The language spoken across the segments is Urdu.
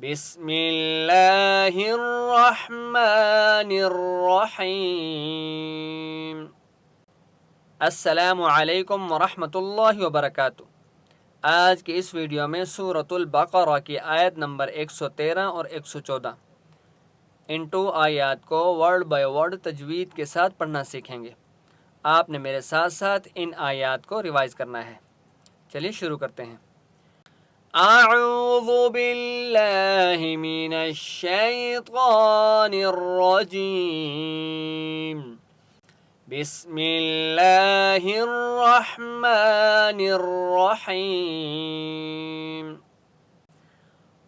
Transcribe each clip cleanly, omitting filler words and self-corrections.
بسم اللہ الرحمن الرحیم۔ السلام علیکم ورحمۃ اللہ وبرکاتہ۔ آج کی اس ویڈیو میں سورۃ البقرہ کی آیت نمبر 113 اور 114 ان 2 آیات کو ورڈ بائی ورڈ تجوید کے ساتھ پڑھنا سیکھیں گے۔ آپ نے میرے ساتھ ساتھ ان آیات کو ریوائز کرنا ہے۔ چلیے شروع کرتے ہیں۔ اعوذ باللہ من الشیطان الرجیم، بسم اللہ الرحمن الرحیم۔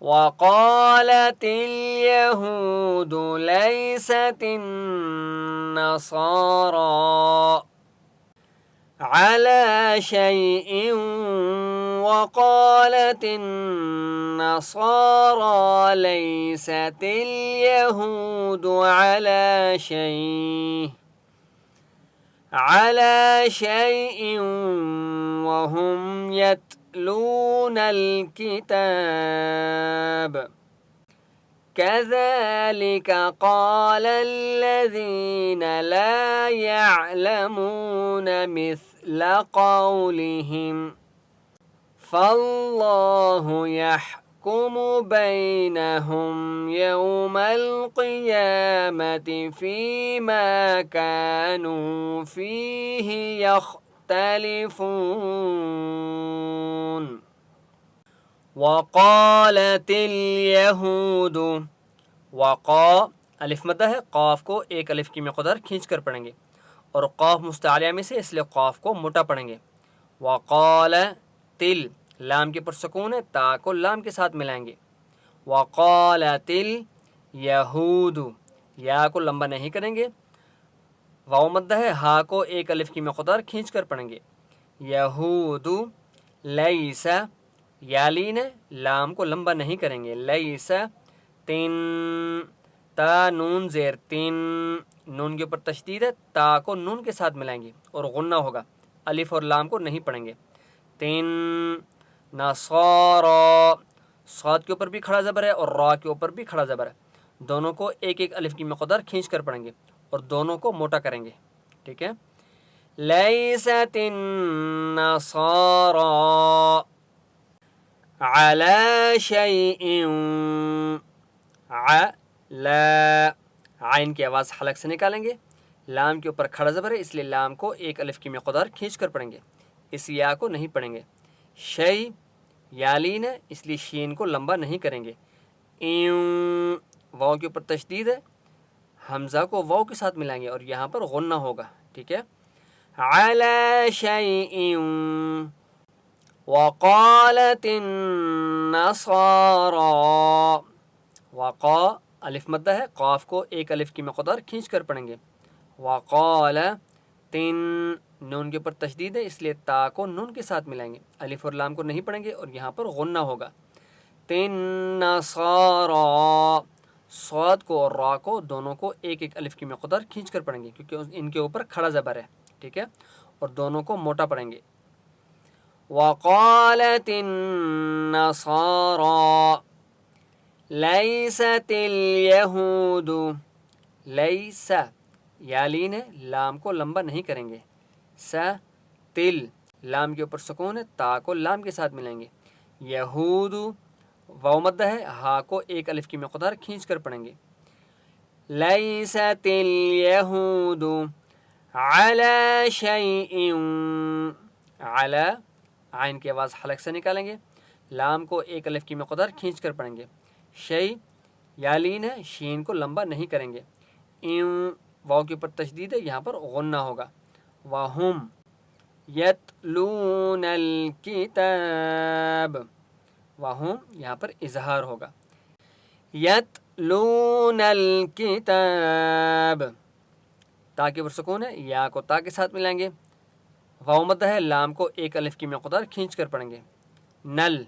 وقالت اليهود ليست النصارى على شيء وقالت النصارى ليست اليهود على شيء وهم يتلون الكتاب كذلك قال الذين لا يعلمون مثل قولهم فالله يحكم بينهم يوم القيامة فيما كانوا فيه يختلفون۔ وقالت اليهود، وقا الف مدہ ہے، قاف کو ایک الف کی مقدار کھینچ کر پڑھیں گے، اور قاف مستعلیہ میں سے اس لیے قاف کو موٹا پڑھیں گے۔ وقال تل، لام کے پر سکون ہے، تا کو لام کے ساتھ ملائیں گے۔ وقالت الیہود، یا کو لمبا نہیں کریں گے، واو مدہ ہے، ہا کو ایک الف کی مقدار کھینچ کر پڑھیں گے۔ یہود لیسا، یا لین ہے، لام کو لمبا نہیں کریں گے، لیسا تن، تا نون زیر تن، نون کے اوپر تشدید ہے، تا کو نون کے ساتھ ملائیں گے اور غنہ ہوگا، الف اور لام کو نہیں پڑھیں گے۔ تن نصارا، صاد کے اوپر بھی کھڑا زبر ہے اور را کے اوپر بھی کھڑا زبر ہے، دونوں کو ایک ایک الف کی مقدار کھینچ کر پڑھیں گے اور دونوں کو موٹا کریں گے، ٹھیک ہے۔ لیست النصارا علی شیء، علی، عین کی آواز حلق سے نکالیں گے، لام کے اوپر کھڑا زبر ہے اس لیے لام کو ایک الف کی مقدار کھینچ کر پڑھیں گے، اس یا کو نہیں پڑھیں گے۔ شیء، یا لین ہے اس لیے شین کو لمبا نہیں کریں گے۔ واو کے اوپر تشدید ہے، حمزہ کو واو کے ساتھ ملائیں گے اور یہاں پر غنہ ہوگا، ٹھیک ہے۔ علی شیء وقالت النصارى، وقا الف مدہ ہے، قاف کو ایک الف کی مقدار کھینچ کر پڑھیں گے۔ وقال تن، نون کے اوپر تشدید ہے اس لیے تا کو نون کے ساتھ ملائیں گے، الف اور لام کو نہیں پڑھیں گے اور یہاں پر غنہ ہوگا۔ تن نصارى، صاد کو اور را کو دونوں کو ایک ایک الف کی مقدار کھینچ کر پڑھیں گے کیونکہ ان کے اوپر کھڑا زبر ہے، ٹھیک ہے، اور دونوں کو موٹا پڑھیں گے۔ وقالت النصارى لیست الیہود، لیس، یا لین ہے، لام کو لمبا نہیں کریں گے، سا تل، لام کے اوپر سکون ہے، تا کو لام کے ساتھ ملائیں گے۔ یہود، واو مدہ ہے، ہا کو ایک الف کی مقدار کھینچ کر پڑھیں گے۔ لیست الیہود علی شیء، علی، عین کی آواز حلق سے نکالیں گے، لام کو ایک الف کی مقدار کھینچ کر پڑھیں گے۔ شیء، یا لین ہے، شین کو لمبا نہیں کریں گے، واو کے اوپر تشدید ہے یہاں پر غنہ ہوگا۔ وَهُمْ يَتْلُونَ الْكِتَابَ، وَهُمْ یہاں پر اظہار ہوگا۔ يَتْلُونَ الْكِتَابَ، تا کے اوپر سکون ہے، یا کو تا کے ساتھ ملائیں گے، واو مدہ ہے، لام کو ایک الف کی مقدار کھینچ کر پڑھیں گے۔ نل،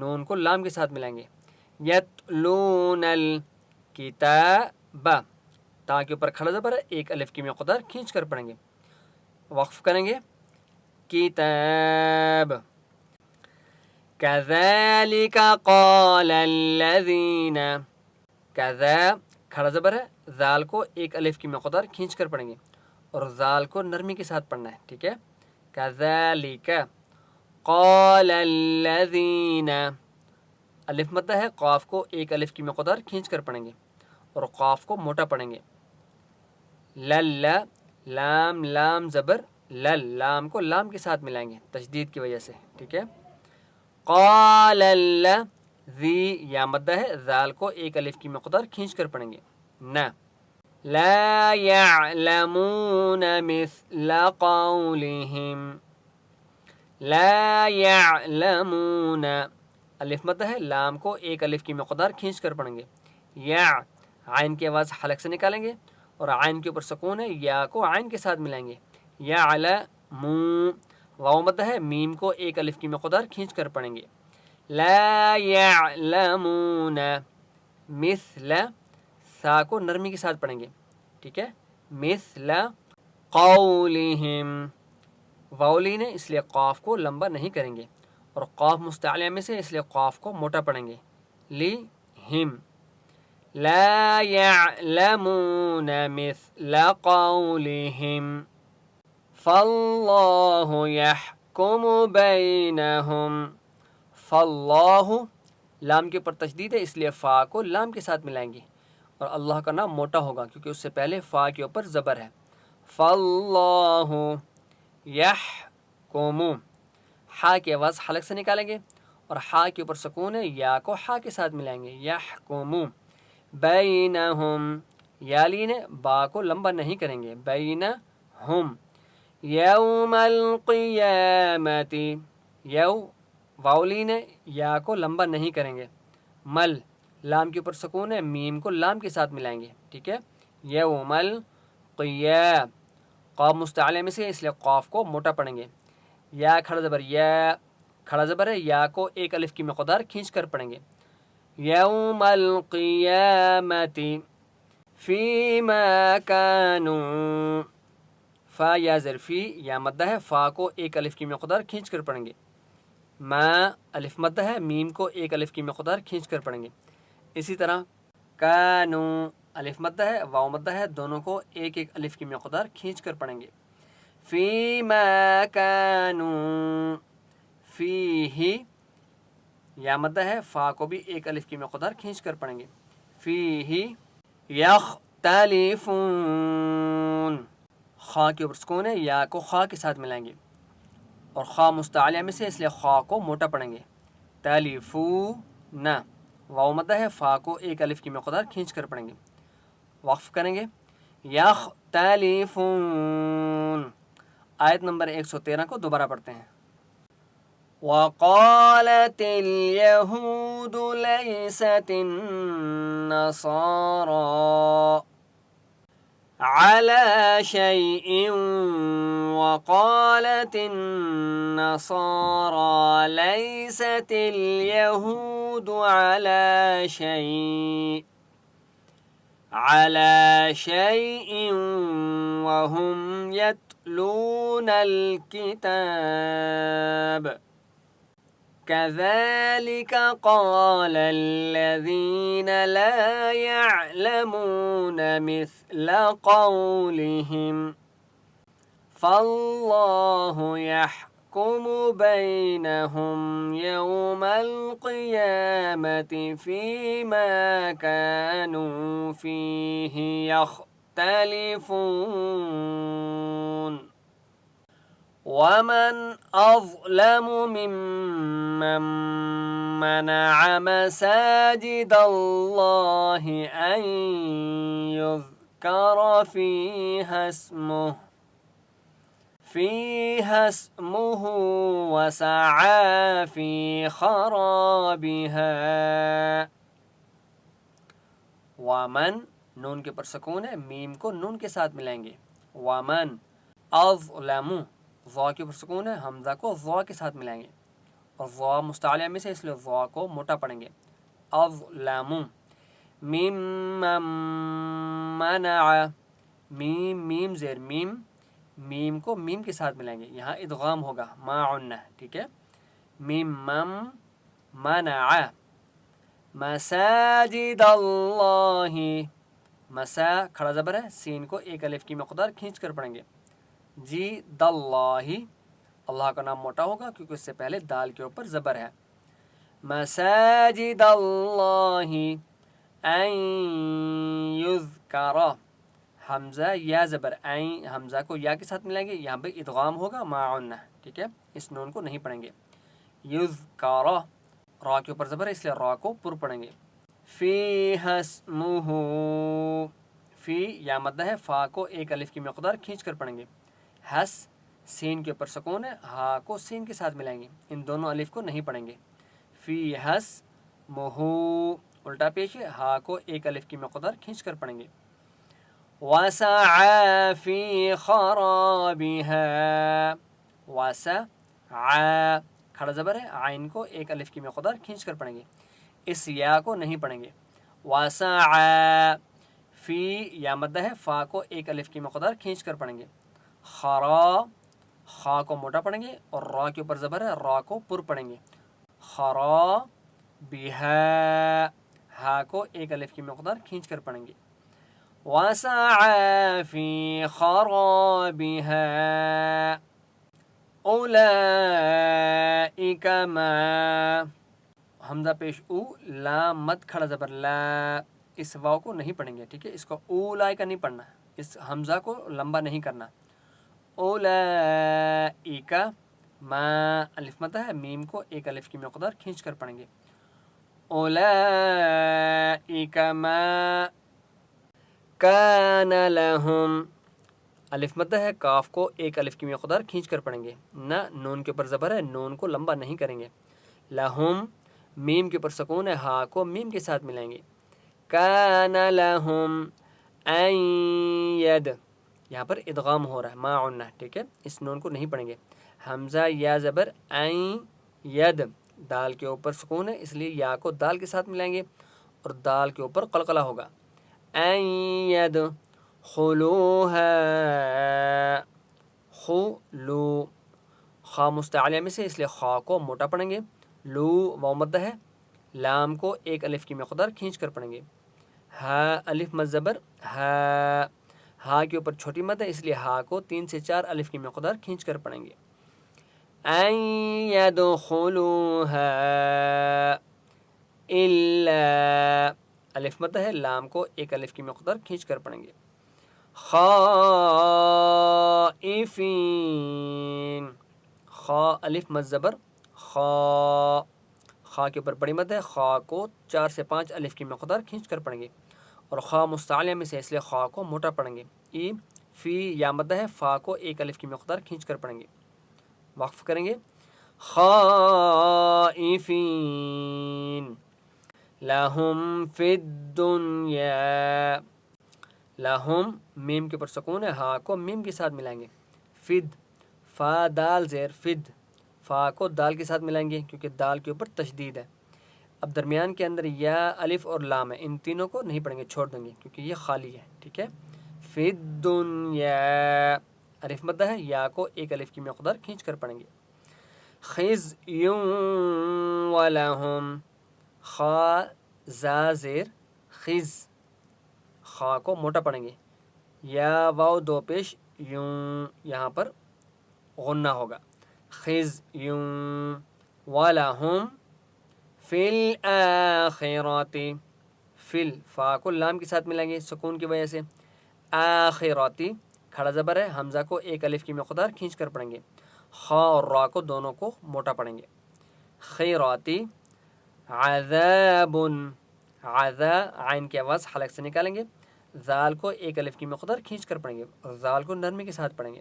نون کو لام کے ساتھ ملائیں گے۔ یتلون الکتاب، تا کے اوپر کھڑا زبر ہے، ایک الف کی مقدار کھینچ کر پڑھیں گے، وقف کریں گے۔ کتاب، كذلك قال الذين كذا کھڑا زبر ہے، ذال کو ایک الف کی مقدار کھینچ کر پڑھیں گے اور ذال کو نرمی کے ساتھ پڑھنا ہے، ٹھیک ہے. كذلك قال الذين الف مدہ ہے، قاف کو ایک الف کی مقدار کھینچ کر پڑھیں گے اور قاف کو موٹا پڑھیں گے. لل لام لام زبر لل، لام کو لام کے ساتھ ملائیں گے تشدید کی وجہ سے، ٹھیک ہے. قال الذی یا مدہ ہے، ذال کو ایک الف کی مقدار کھینچ کر پڑھیں گے. نہ لا يعلمون مثل قولهم لا يعلمون الف مدہ ہے، لام کو ایک الف کی مقدار کھینچ کر پڑھیں گے. یا عین کی آواز حلق سے نکالیں گے اور عین کے اوپر سکون ہے، یا کو عین کے ساتھ ملائیں گے. یعلمو واو مدہ ہے، میم کو ایک الف کی مقدار کھینچ کر پڑھیں گے. لا يعلمون مثل سا کو نرمی کے ساتھ پڑھیں گے، ٹھیک ہے. مثل قولہم واولین ہے اس لیے قاف کو لمبا نہیں کریں گے اور قاف مستعلیہ میں سے اس لیے قاف کو موٹا پڑھیں گے. لہم لا يعلمون مثل قولہم فاللہ يحکم بینہم. فاللہ لام کے اوپر تشدید ہے اس لیے فا کو لام کے ساتھ ملائیں گے اور اللہ کا نام موٹا ہوگا کیونکہ اس سے پہلے فا کے اوپر زبر ہے. فاللہ یحکم ہا کی آواز حلق سے نکالیں گے اور ہا کے اوپر سکون ہے، یا کو ہا کے ساتھ ملائیں گے. یحکم بینہم یا لین ہے، با کو لمبا نہیں کریں گے. بینہم یوم القیامت یو واولین ہے، یا کو لمبا نہیں کریں گے. مل لام کے اوپر سکون ہے، میم کو لام کے ساتھ ملائیں گے، ٹھیک ہے. یوم القیام قاف مستعلیہ میں سے اس لیے قاف کو موٹا پڑھیں گے. یا کھڑا زبر یا کھڑا زبر ہے، یا کو ایک الف کی مقدار کھینچ کر پڑھیں گے. یوم القیامت فیما کانوا فا یا ظرفی یا مدہ ہے، فا کو ایک الف کی مقدار کھینچ کر پڑھیں گے. ما الف مدہ ہے، میم کو ایک الف کی مقدار کھینچ کر پڑھیں گے. اسی طرح کانو الف مدہ ہے، واو مدہ ہے، دونوں کو ایک ایک الف کی مقدار کھینچ کر پڑھیں گے. فیما کانو فیہ یا مدہ ہے، فا کو بھی ایک الف کی مقدار کھینچ کر پڑھیں گے. فیہ یختلفون خا کے اوپر سکون ہے، یا کو خا کے ساتھ ملائیں گے اور خا مستعلیہ میں سے اس لیے خا کو موٹا پڑھیں گے. تلیفون واو مدہ ہے، فا کو ایک الف کی مقدار کھینچ کر پڑھیں گے. وقف کریں گے. یختلفون آیت نمبر 113 کو دوبارہ پڑھتے ہیں. وقالت اليهود ليست النصارى على شيء وقالت النصارى ليست اليهود على شيء وهم يتلون الكتاب كذلك قال الذين لا يعلمون مثل قولهم فالله يحكم بينهم يوم القيامة فيما كانوا فيه يختلفون ومن أظلم ممن منع مساجد الله أن يذكر فيها اسمه وسعى في خرابها. ومن نون کے پر سکون ہے، میم کو نون کے ساتھ ملائیں گے. ومن اظلم ضا کے پر سکون ہے، حمزہ کو ضا کے ساتھ ملائیں گے اور ضا مستعلیہ میں سے اس لیے ضا کو موٹا پڑھیں گے. اظلم ممن منع میم زیر میم کو میم کے ساتھ ملائیں گے، یہاں ادغام ہوگا معن، ٹھیک ہے. ممن منع مساجد اللہ مسا کھڑا زبر ہے سین کو ایک الف کی مقدار کھینچ کر پڑھیں گے جی داللہ اللہ کا نام موٹا ہوگا کیونکہ اس سے پہلے دال کے اوپر زبر ہے مساجد اللہ ان یذکر حمزہ یا زبر این حمزہ کو یا کے ساتھ ملائیں گے یہاں پہ ادغام ہوگا معنا ٹھیک ہے اس نون کو نہیں پڑھیں گے یذکر را کے اوپر زبر ہے اس لیے را کو پر پڑھیں گے فی اسمہ فی یا مدہ ہے فا کو ایک الف کی مقدار کھینچ کر پڑھیں گے حس سین کے اوپر سکون ہے ہا کو سین کے ساتھ ملائیں گے ان دونوں الف کو نہیں پڑھیں گے فی حس مہو الٹا پیش ہے ہا کو ایک الف کی مقدار کھینچ کر پڑھیں گے وسعى في خرابها وسعى کھڑا زبر ہے عین کو ایک الف کی مقدار کھینچ کر پڑھیں گے اس یا کو نہیں پڑھیں گے وسعى فی یا مدہ ہے فا کو ایک الف کی مقدار کھینچ کر پڑھیں گے خا کو موٹا پڑھیں گے اور را کے اوپر زبر ہے را کو پر پڑھیں گے خرا بها ہا کو ایک الف کی مقدار کھینچ کر پڑھیں گے وسعى في خرابها أولئك ما حمزہ پیش او لام مد کھڑا زبر لا اس واو کو نہیں پڑھیں گے ٹھیک ہے اس کو اولئک نہیں پڑھنا اس حمزہ کو لمبا نہیں کرنا اولئک ما الف مد ہے میم کو ایک الف کی مقدار کھینچ کر پڑھیں گے اولئک ما کان لہم الف مدہ ہے کاف کو ایک الف کی مقدار کھینچ کر پڑھیں گے نہ نون کے اوپر زبر ہے نون کو لمبا نہیں کریں گے لہم میم کے اوپر سکون ہے ہا کو میم کے ساتھ ملائیں گے کان لہم این ید یہاں پر ادغام ہو رہا ہے ما عنا ٹھیک ہے اس نون کو نہیں پڑھیں گے حمزہ یا زبر این ید دال کے اوپر سکون ہے اس لیے یا کو دال کے ساتھ ملائیں گے اور دال کے اوپر قلقلہ ہوگا ان يدخلوها خلو خا مستعلیہ میں سے اس لیے خا کو موٹا پڑھیں گے لو واو مدہ ہے لام کو ایک الف کی مقدار کھینچ کر پڑھیں گے ہا الف مد زبر ہا کے اوپر چھوٹی مد ہے اس لیے ہا کو 3 سے 4 الف کی مقدار کھینچ کر پڑھیں گے ان يدخلوها الا الف مد ہے لام کو ایک الف کی مقدار کھینچ کر پڑھیں گے خائفین خا الف مد زبر خا کے اوپر بڑی مد ہے خا کو 4 سے 5 الف کی مقدار کھینچ کر پڑھیں گے اور خا مستعلیہ میں سے اس لیے خا کو موٹا پڑھیں گے ای فی یا مد ہے فا کو ایک الف کی مقدار کھینچ کر پڑھیں گے وقف کریں گے خائفین لہم فی الدنیا لہم میم کے اوپر سکون ہے ہا کو میم کے ساتھ ملائیں گے فد فا دال زیر فد فا کو دال کے ساتھ ملائیں گے کیونکہ دال کے اوپر تشدید ہے اب درمیان کے اندر یا الف اور لام ہے ان تینوں کو نہیں پڑھیں گے چھوڑ دیں گے کیونکہ یہ خالی ہے ٹھیک ہے فی الدنیا الف مدہ ہے یا کو ایک الف کی مقدار کھینچ کر پڑھیں گے خزی ولہم خا زا زیر خز خا کو موٹا پڑھیں گے یا واو دو پیش یوں یہاں پر غنہ ہوگا خزی ولہم فی الآخرات فل فا کو لام کے ساتھ ملائیں گے سکون کی وجہ سے آخراتی کھڑا زبر ہے حمزہ کو ایک الف کی مقدار کھینچ کر پڑھیں گے خا اور را کو دونوں کو موٹا پڑھیں گے خیراتی عذاب عذا عین کی آواز حلق سے نکالیں گے ذال کو ایک الف کی مقدار کھینچ کر پڑھیں گے اور ذال کو نرمی کے ساتھ پڑھیں گے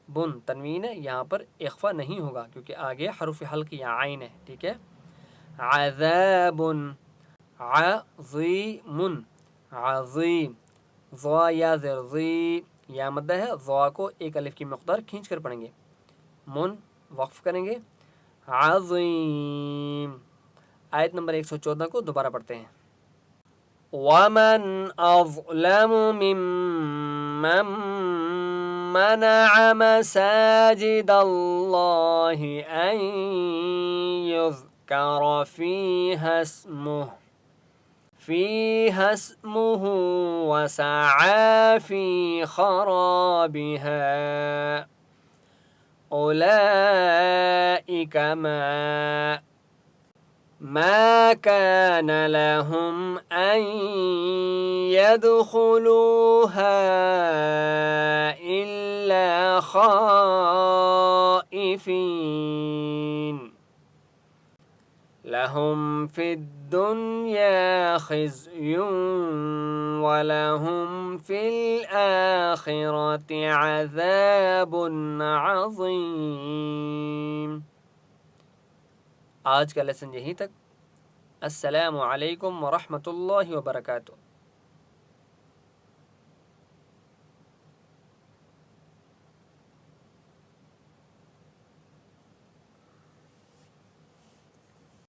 بن تنوین ہے یہاں پر اخفا نہیں ہوگا کیونکہ آگے حروف حلق یا عین ہے ٹھیک ہے عذاب عظیم عظیم ضا یا زر ضی یا مدہ ہے ضا کو ایک الف کی مقدار کھینچ کر پڑھیں گے من وقف کریں گے عظیم آیت نمبر 114 کو دوبارہ پڑھتے ہیں وَمَنْ أَظْلَمُ مِمَّنْ مَنَعَ مَسَاجِدَ اللَّهِ أَنْ فكر فيها اسمه وسعى في خرابها أولئك ما كان لهم أن يدخلوها إلا خائفين لهم في الدنيا خزي ولهم في الآخرة عذاب عظيم. آج کا لیسن یہیں تک. السلام علیکم ورحمۃ اللہ وبرکاتہ.